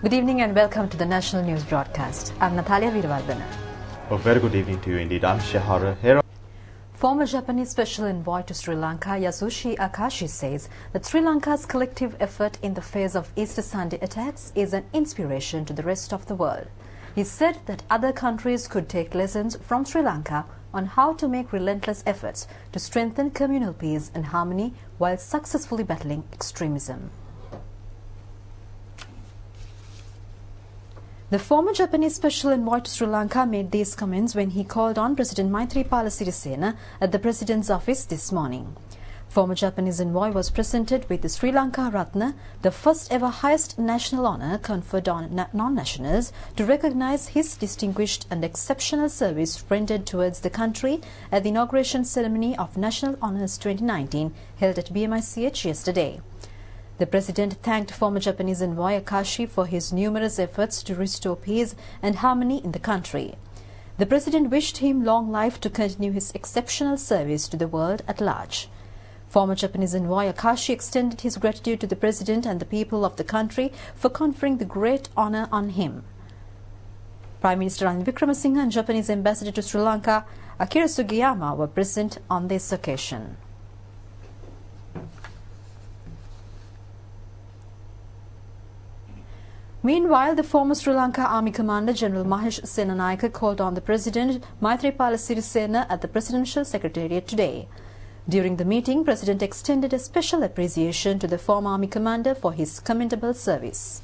Good evening and welcome to the National News Broadcast. I'm Natalia Veervardhana. A very good evening to you indeed. I'm Shahara here. Former Japanese Special Envoy to Sri Lanka, Yasushi Akashi, says that Sri Lanka's collective effort in the face of Easter Sunday attacks is an inspiration to the rest of the world. He said that other countries could take lessons from Sri Lanka on how to make relentless efforts to strengthen communal peace and harmony while successfully battling extremism. The former Japanese Special Envoy to Sri Lanka made these comments when he called on President Maithripala Sirisena at the President's office this morning. Former Japanese envoy was presented with the Sri Lanka Ratna, the first ever highest national honour conferred on non-nationals, to recognise his distinguished and exceptional service rendered towards the country at the inauguration ceremony of National Honours 2019 held at BMICH yesterday. The President thanked former Japanese envoy Akashi for his numerous efforts to restore peace and harmony in the country. The President wished him long life to continue his exceptional service to the world at large. Former Japanese envoy Akashi extended his gratitude to the President and the people of the country for conferring the great honour on him. Prime Minister Ranil Wickremesinghe and Japanese Ambassador to Sri Lanka, Akira Sugiyama, were present on this occasion. Meanwhile, the former Sri Lanka Army Commander General Mahesh Senanayake called on the President Maithripala Sirisena at the Presidential Secretariat today. During the meeting, President extended a special appreciation to the former Army Commander for his commendable service.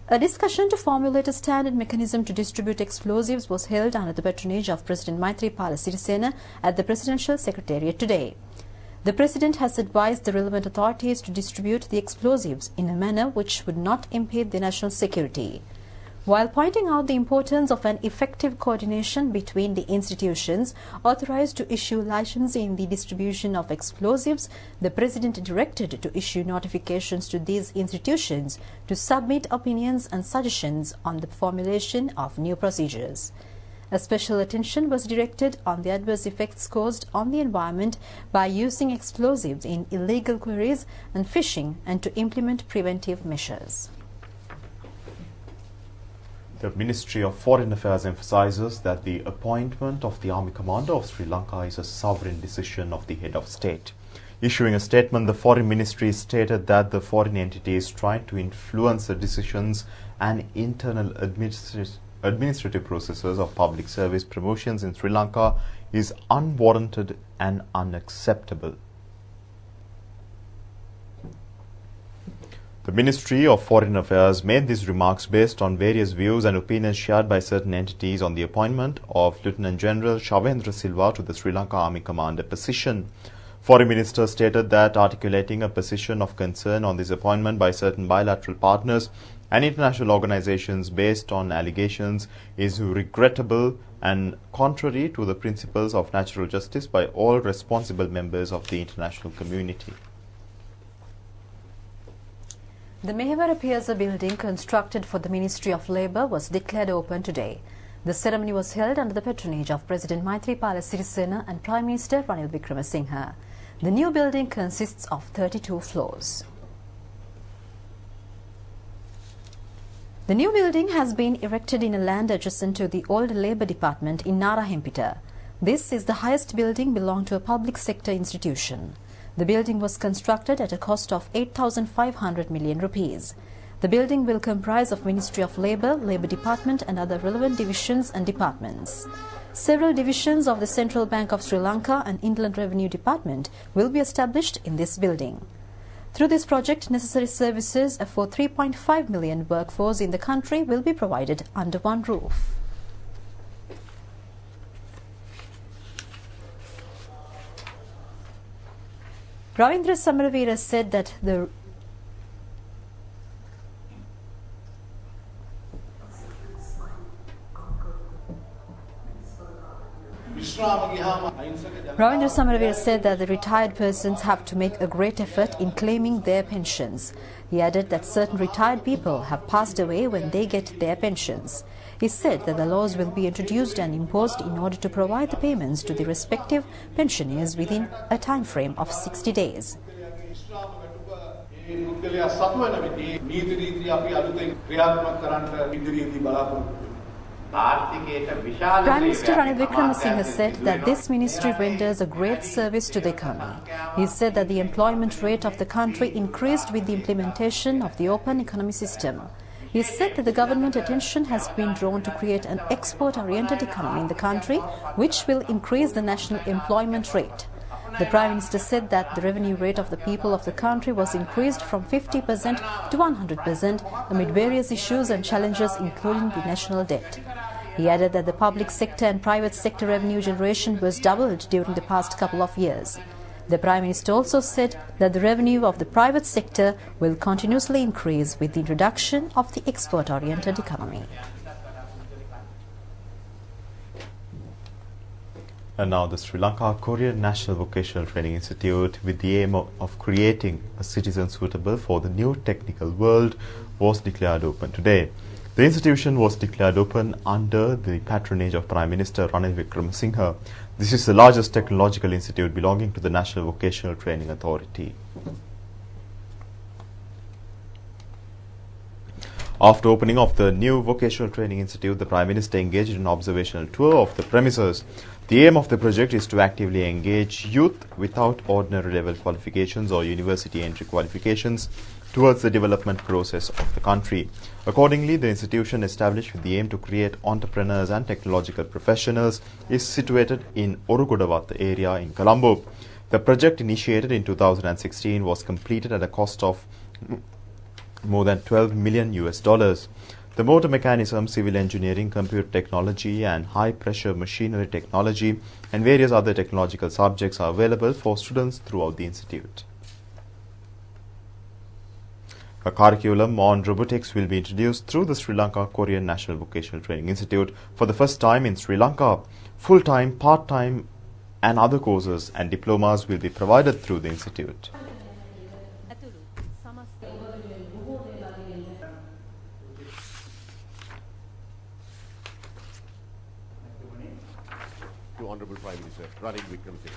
A discussion to formulate a standard mechanism to distribute explosives was held under the patronage of President Maithripala Sirisena at the Presidential Secretariat today. The President has advised the relevant authorities to distribute the explosives in a manner which would not impede the national security. While pointing out the importance of an effective coordination between the institutions authorized to issue license in the distribution of explosives, the President directed to issue notifications to these institutions to submit opinions and suggestions on the formulation of new procedures. A special attention was directed on the adverse effects caused on the environment by using explosives in illegal quarries and fishing, and to implement preventive measures. The Ministry of Foreign Affairs emphasizes that the appointment of the Army Commander of Sri Lanka is a sovereign decision of the head of state. Issuing a statement, the Foreign Ministry stated that the foreign entity is trying to influence the decisions and internal administrative processes of public service promotions in Sri Lanka is unwarranted and unacceptable. The Ministry of Foreign Affairs made these remarks based on various views and opinions shared by certain entities on the appointment of Lieutenant General Shavendra Silva to the Sri Lanka Army Commander position. Foreign Minister stated that articulating a position of concern on this appointment by certain bilateral partners and international organizations based on allegations is regrettable and contrary to the principles of natural justice by all responsible members of the international community. The Mehevara Piazza building constructed for the Ministry of Labour was declared open today. The ceremony was held under the patronage of President Maithripala Sirisena and Prime Minister Ranil Wickremesinghe. The new building consists of 32 floors. The new building has been erected in a land adjacent to the old Labour Department in Narahempita. This is the highest building belonging to a public sector institution. The building was constructed at a cost of 8,500 million rupees. The building will comprise of Ministry of Labour, Labour Department and other relevant divisions and departments. Several divisions of the Central Bank of Sri Lanka and Inland Revenue Department will be established in this building. Through this project, necessary services for 3.5 million workforce in the country will be provided under one roof. Ravindra Samaravira said that the retired persons have to make a great effort in claiming their pensions. He added that certain retired people have passed away when they get their pensions. He said that the laws will be introduced and imposed in order to provide the payments to the respective pensioners within a time frame of 60 days. ඒ පුද්ගලයා සතු වෙන විදිහේ නීති රීති අපි අලුතෙන් ක්‍රියාත්මක කරන්න ඉදිරියේදී බලාපොරොත්තු Prime Minister Ranil Wickremesinghe said that this ministry renders a great service to the economy. He said that the employment rate of the country increased with the implementation of the open economy system. He said that the government attention has been drawn to create an export-oriented economy in the country, which will increase the national employment rate. The Prime Minister said that the revenue rate of the people of the country was increased from 50% to 100% amid various issues and challenges including the national debt. He added that the public sector and private sector revenue generation was doubled during the past couple of years. The Prime Minister also said that the revenue of the private sector will continuously increase with the introduction of the export-oriented economy. And now the Sri Lanka Korean National Vocational Training Institute, with the aim of creating a citizen suitable for the new technical world, was declared open today. The institution was declared open under the patronage of Prime Minister Ranil Wickremesinghe. This is the largest technological institute belonging to the National Vocational Training Authority. After opening of the new Vocational Training Institute, the Prime Minister engaged in an observational tour of the premises. The aim of the project is to actively engage youth without ordinary level qualifications or university entry qualifications towards the development process of the country. Accordingly, the institution, established with the aim to create entrepreneurs and technological professionals, is situated in Orugodawat area in Colombo. The project, initiated in 2016, was completed at a cost of more than $12 million. The motor mechanism, civil engineering, computer technology and high-pressure machinery technology and various other technological subjects are available for students throughout the institute. A curriculum on robotics will be introduced through the Sri Lanka Korean National Vocational Training Institute for the first time in Sri Lanka. Full-time, part-time and other courses and diplomas will be provided through the institute. To Honourable Prime Minister Ranil Wickremesinghe.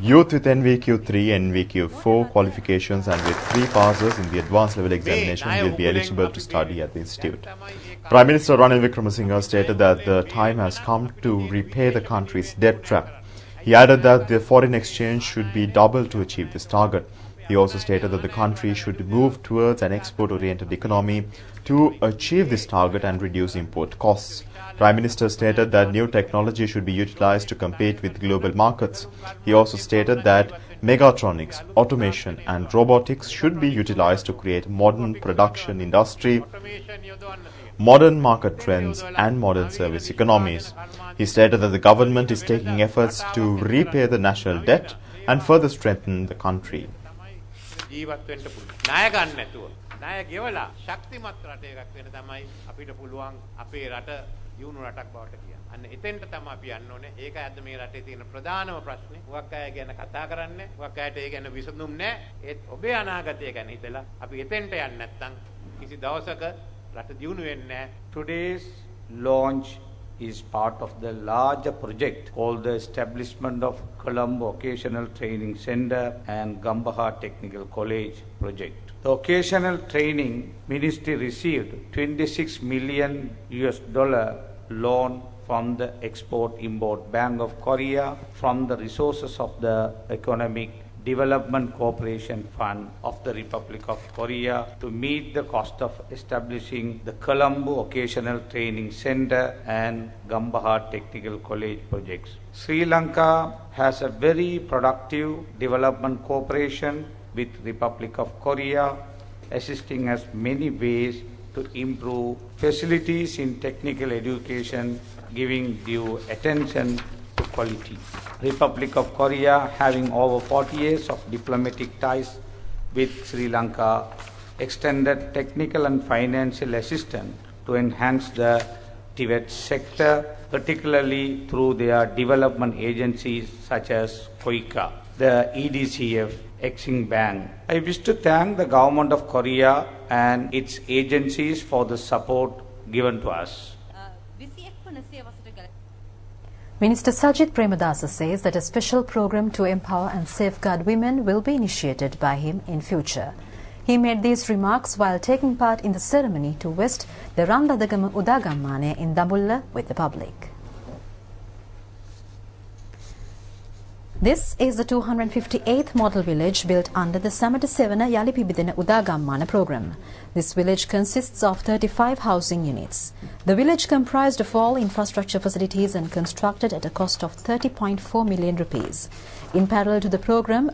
Youth with NVQ3, NVQ4 qualifications and with 3 passes in the advanced level examination will be eligible to study at the institute. Prime Minister Ranil Wickremesinghe stated that the time has come to repay the country's debt trap. He added that the foreign exchange should be doubled to achieve this target. He also stated that the country should move towards an export-oriented economy to achieve this target and reduce import costs. Prime Minister stated that new technology should be utilized to compete with global markets. He also stated that mechatronics, automation and robotics should be utilized to create modern production industry, modern market trends and modern service economies. He stated that the government is taking efforts to repay the national debt and further strengthen the country. ණය ගෙවලා ශක්තිමත් රට එකක් වෙන තමයි අපිට පුළුවන් අපේ රට දියුණු රටක් බවට කියන්න. අන්න එතෙන්ට තමයි අපි යන්න ඕනේ. ඒකයි අද මේ රටේ තියෙන ප්‍රධානම ප්‍රශ්නේ. මොකක් අය ගැන කතා කරන්නේ, මොකක් අයට ඒ ගැන විසඳුම් නැහැ. ඒත් ඔබේ අනාගතය ගැන හිතලා අපි එතෙන්ට යන්නේ නැත්නම් කිසි දවසක රට දියුණු වෙන්නේ නැහැ. Today's launch is part of the larger project called the establishment of Colombo Vocational Training Center and Gambaha Technical College project. The Vocational Training Ministry received $26 million loan from the Export-Import Bank of Korea from the resources of the Economic Development Cooperation Fund of the Republic of Korea to meet the cost of establishing the Colombo Vocational Training Center and Gambaha Technical College projects. Sri Lanka has a very productive development cooperation with Republic of Korea, assisting us many ways to improve facilities in technical education, giving due attention to quality. Republic of Korea, having over 40 years of diplomatic ties with Sri Lanka, extended technical and financial assistance to enhance the Tibet sector, particularly through their development agencies such as KOICA, the EDCF, Exim Bank. I wish to thank the Government of Korea and its agencies for the support given to us. Minister Sajith Premadasa says that a special program to empower and safeguard women will be initiated by him in future. He made these remarks while taking part in the ceremony to vest the Randadagama Udagammane in Dambulla with the public. This is the 258th model village built under the Samata Sevana Yalipibidena Udagammana program. This village consists of 35 housing units. The village comprised of all infrastructure facilities and constructed at a cost of 30.4 million rupees. In parallel to the program,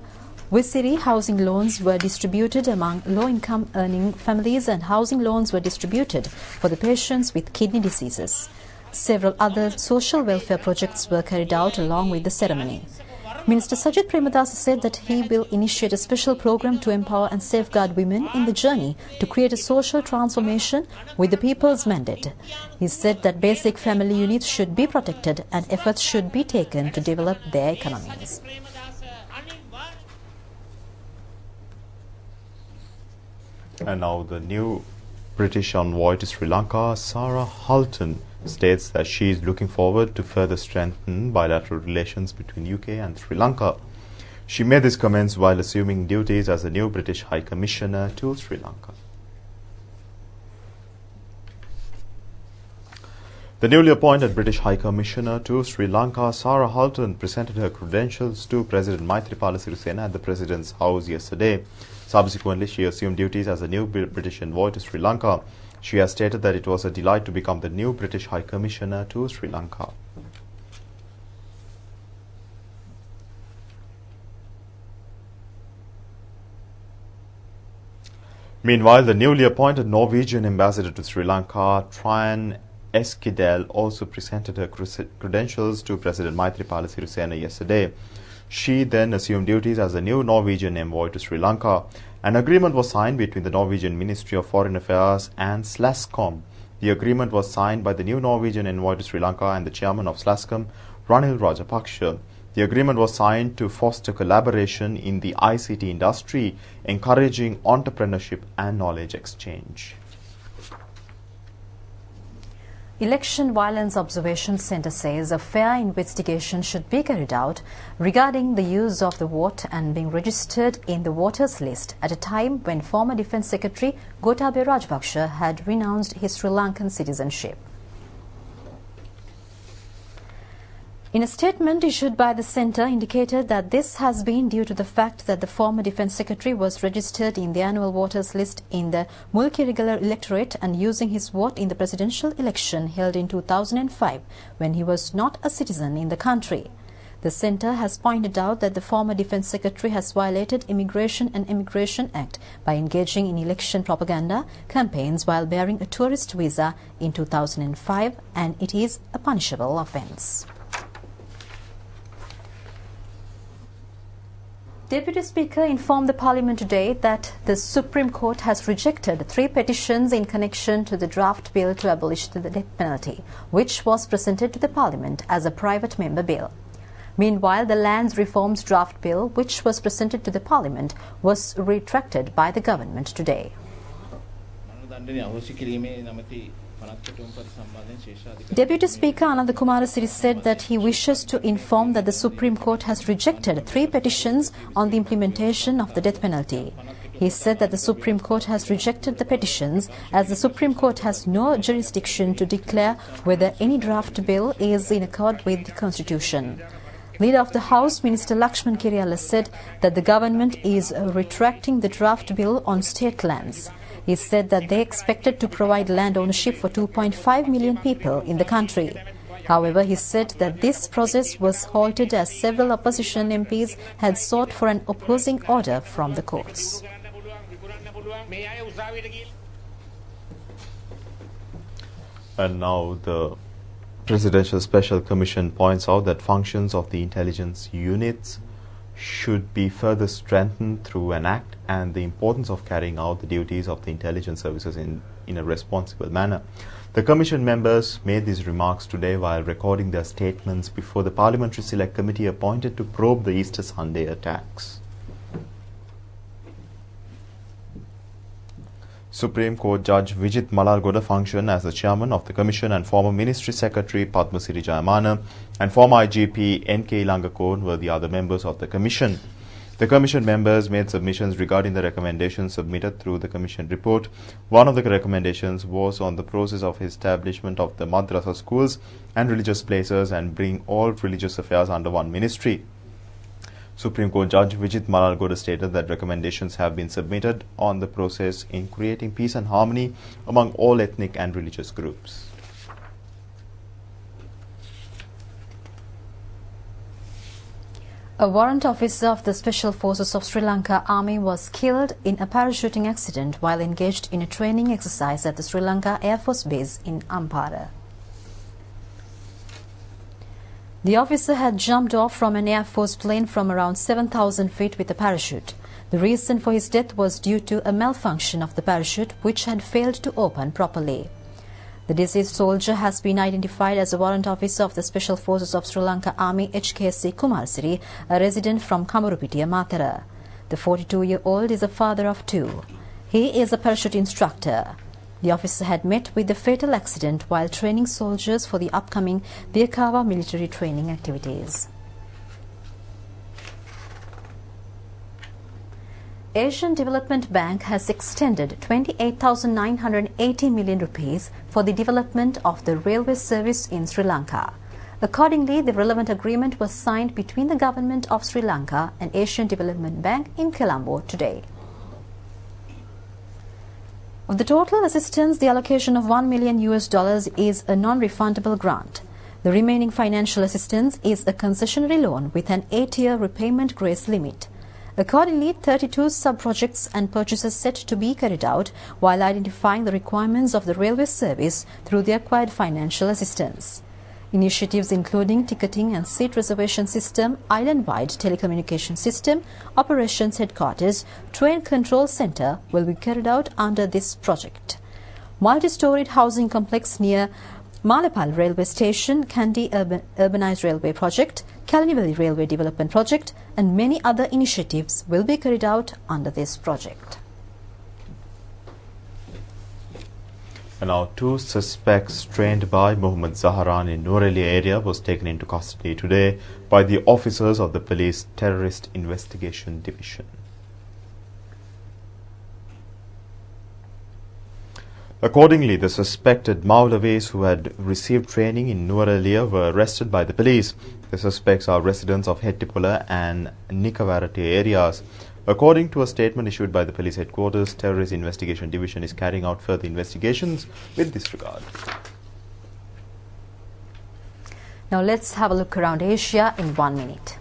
Visiri housing loans were distributed among low-income earning families and housing loans were distributed for the patients with kidney diseases. Several other social welfare projects were carried out along with the ceremony. Minister Sajith Premadasa said that he will initiate a special program to empower and safeguard women in the journey to create a social transformation with the people's mandate. He said that basic family units should be protected and efforts should be taken to develop their economies. And now the new British envoy to Sri Lanka, Sarah Halton, states that she is looking forward to further strengthen bilateral relations between UK and Sri Lanka. She made these comments while assuming duties as the new British High Commissioner to Sri Lanka. The newly appointed British High Commissioner to Sri Lanka, Sarah Halton, presented her credentials to President Maithripala Sirisena at the President's house yesterday. Subsequently, she assumed duties as the new British envoy to Sri Lanka. She has stated that it was a delight to become the new British High Commissioner to Sri Lanka. Meanwhile, the newly appointed Norwegian ambassador to Sri Lanka, Trine Eskidel, also presented her credentials to President Maithripala Sirisena yesterday. She then assumed duties as the new Norwegian envoy to Sri Lanka. An agreement was signed between the Norwegian Ministry of Foreign Affairs and SLASCOM. The agreement was signed by the new Norwegian envoy to Sri Lanka and the chairman of SLASCOM, Ranil Rajapaksha. The agreement was signed to foster collaboration in the ICT industry, encouraging entrepreneurship and knowledge exchange. Election Violence Observation Centre says a fair investigation should be carried out regarding the use of the vote and being registered in the voters list at a time when former Defence Secretary Gotabaya Rajapaksa had renounced his Sri Lankan citizenship. In a statement issued by the centre indicated that this has been due to the fact that the former Defence Secretary was registered in the annual voters list in the Mulki Regular Electorate and using his vote in the presidential election held in 2005 when he was not a citizen in the country. The centre has pointed out that the former Defence Secretary has violated Immigration and Immigration Act by engaging in election propaganda campaigns while bearing a tourist visa in 2005, and it is a punishable offence. Deputy Speaker informed the Parliament today that the Supreme Court has rejected 3 petitions in connection to the draft bill to abolish the death penalty, which was presented to the Parliament as a private member bill. Meanwhile, the Lands Reforms draft bill, which was presented to the Parliament, was retracted by the government today. Deputy Speaker Ananda Kumarasiri said that he wishes to inform that the Supreme Court has rejected 3 petitions on the implementation of the death penalty. He said that the Supreme Court has rejected the petitions as the Supreme Court has no jurisdiction to declare whether any draft bill is in accord with the Constitution. Leader of the House, Minister Lakshman Kiriyala, said that the government is retracting the draft bill on state lands. He said that they expected to provide land ownership for 2.5 million people in the country. However, he said that this process was halted as several opposition MPs had sought for an opposing order from the courts. And now the Presidential Special Commission points out that functions of the intelligence units should be further strengthened through an act, and the importance of carrying out the duties of the intelligence services in a responsible manner. The Commission members made these remarks today while recording their statements before the Parliamentary Select Committee appointed to probe the Easter Sunday attacks. Supreme Court Judge Vijit Malargoda functioned as the chairman of the commission, and former Ministry Secretary Padmasiri Jayamana and former IGP N.K. Ilangakon were the other members of the commission. The commission members made submissions regarding the recommendations submitted through the commission report. One of the recommendations was on the process of establishment of the madrasa schools and religious places and bring all religious affairs under one ministry. Supreme Court Judge Vijit Malargoda stated that recommendations have been submitted on the process in creating peace and harmony among all ethnic and religious groups. A warrant officer of the Special Forces of Sri Lanka Army was killed in a parachuting accident while engaged in a training exercise at the Sri Lanka Air Force Base in Ampara. The officer had jumped off from an Air Force plane from around 7,000 feet with a parachute. The reason for his death was due to a malfunction of the parachute which had failed to open properly. The deceased soldier has been identified as a warrant officer of the Special Forces of Sri Lanka Army HKC Kumarsiri, a resident from Kamarupitiya, Matara. The 42-year-old is a father of two. He is a parachute instructor. The officer had met with the fatal accident while training soldiers for the upcoming Diyakawa military training activities. Asian Development Bank has extended 28,980 million rupees for the development of the railway service in Sri Lanka. Accordingly, the relevant agreement was signed between the government of Sri Lanka and Asian Development Bank in Colombo today. Of the total assistance, the allocation of $1 million is a non-refundable grant. The remaining financial assistance is a concessionary loan with an 8-year repayment grace limit. Accordingly, 32 sub-projects and purchases set to be carried out while identifying the requirements of the railway service through the acquired financial assistance. Initiatives including ticketing and seat reservation system, island-wide telecommunication system, operations headquarters, train control center will be carried out under this project. Multi-storied housing complex near Malepal Railway Station, Kandy Urbanized Railway Project, Kalinivali Railway Development Project and many other initiatives will be carried out under this project. And now 2 suspects trained by Muhammad Zaharan in Nuwara area was taken into custody today by the officers of the police terrorist investigation division. Accordingly, the suspected Maulavis who had received training in Nuwara were arrested by the police. The suspects are residents of Hettipula and Nikavarati areas. According to a statement issued by the police headquarters, Terrorist Investigation Division is carrying out further investigations with this regard. Now let's have a look around Asia in 1 minute.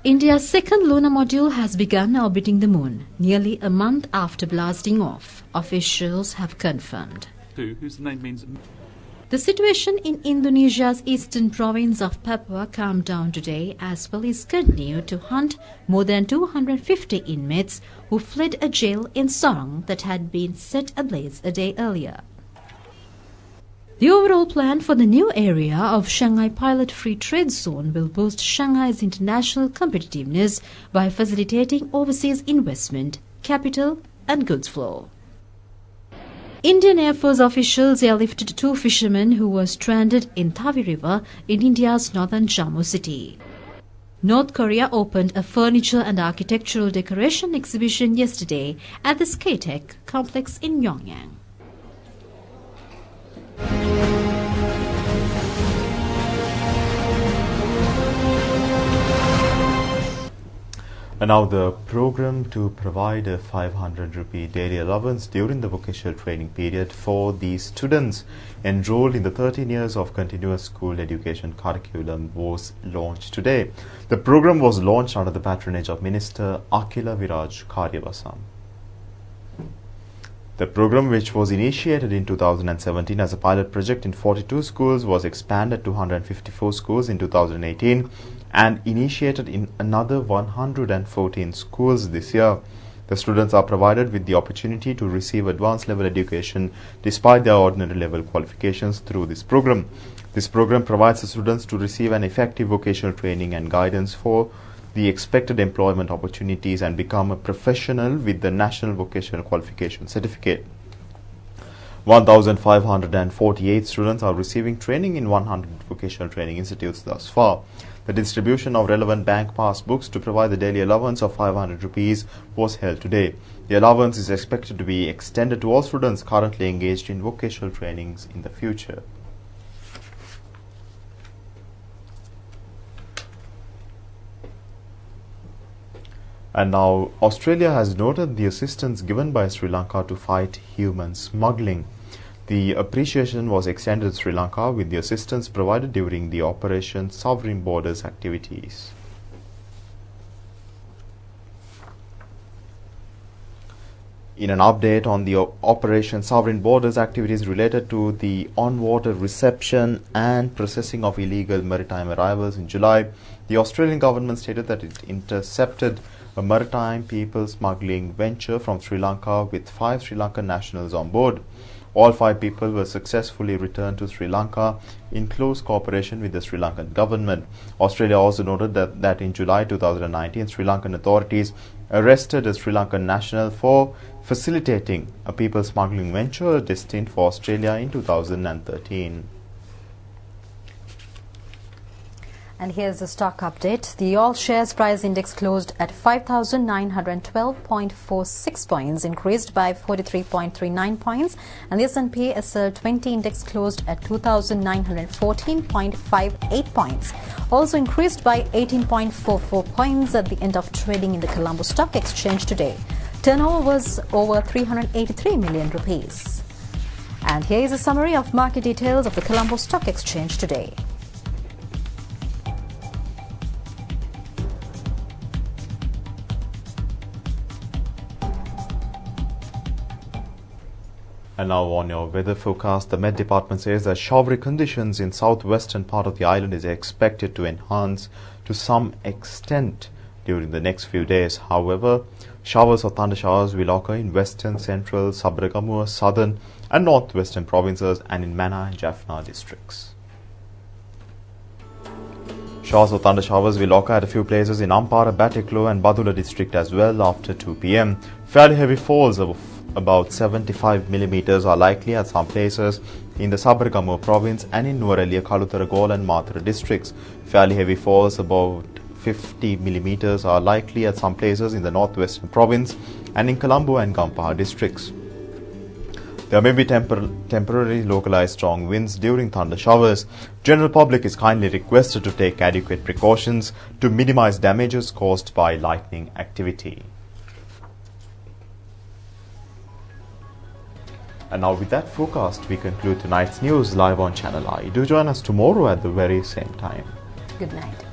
India's second lunar module has begun orbiting the moon, nearly a month after blasting off, officials have confirmed. Whose name means... The situation in Indonesia's eastern province of Papua calmed down today as police continue to hunt more than 250 inmates who fled a jail in Sorong that had been set ablaze a day earlier. The overall plan for the new area of Shanghai Pilot Free Trade Zone will boost Shanghai's international competitiveness by facilitating overseas investment, capital and goods flow. Indian Air Force officials airlifted 2 fishermen who were stranded in Tavi River in India's northern Jammu city. North Korea opened a furniture and architectural decoration exhibition yesterday at the Skatech complex in Pyongyang. And now the program to provide a 500 rupee daily allowance during the vocational training period for the students enrolled in the 13 years of continuous school education curriculum was launched today. The program was launched under the patronage of Minister Akila Viraj Karyavasam. The program, which was initiated in 2017 as a pilot project in 42 schools, was expanded to 154 schools in 2018 and initiated in another 114 schools this year. The students are provided with the opportunity to receive advanced level education despite their ordinary level qualifications through this program. This program provides the students to receive an effective vocational training and guidance for the expected employment opportunities and become a professional with the National Vocational Qualification Certificate. 1,548 students are receiving training in 100 vocational training institutes thus far. The distribution of relevant bank passbooks to provide the daily allowance of 500 rupees was held today. The allowance is expected to be extended to all students currently engaged in vocational trainings in the future. And now, Australia has noted the assistance given by Sri Lanka to fight human smuggling. The appreciation was extended to Sri Lanka with the assistance provided during the Operation Sovereign Borders activities. In an update on the Operation Sovereign Borders activities related to the on-water reception and processing of illegal maritime arrivals in July, the Australian government stated that it intercepted a maritime people smuggling venture from Sri Lanka with 5 Sri Lankan nationals on board. All 5 people were successfully returned to Sri Lanka in close cooperation with the Sri Lankan government. Australia also noted that in July 2019, Sri Lankan authorities arrested a Sri Lankan national for facilitating a people smuggling venture destined for Australia in 2013. And here's the stock update. The all shares price index closed at 5,912.46 points, increased by 43.39 points. And the S&P SL 20 index closed at 2,914.58 points, also increased by 18.44 points at the end of trading in the Colombo Stock Exchange today. Turnover was over 383 million rupees. And here is a summary of market details of the Colombo Stock Exchange today. And now on your weather forecast, the Met Department says that showery conditions in southwestern part of the island is expected to enhance to some extent during the next few days. However, showers or thunder showers will occur in western, central, Sabaragamuwa, southern and northwestern provinces and in Mannar and Jaffna districts. Showers or thunder showers will occur at a few places in Ampara, Batiklo and Badula district as well after 2 p.m. Fairly heavy falls of about 75 millimeters are likely at some places in the Sabaragamuwa province and in Nuwara, Kalutara and Mathura districts. Fairly heavy falls about 50 millimeters are likely at some places in the northwestern province and in Colombo and Gampaha districts. There may be temporary localized strong winds during thunder showers. General public is kindly requested to take adequate precautions to minimize damages caused by lightning activity. And now with that forecast, we conclude tonight's news live on Channel I. Do join us tomorrow at the very same time. Good night.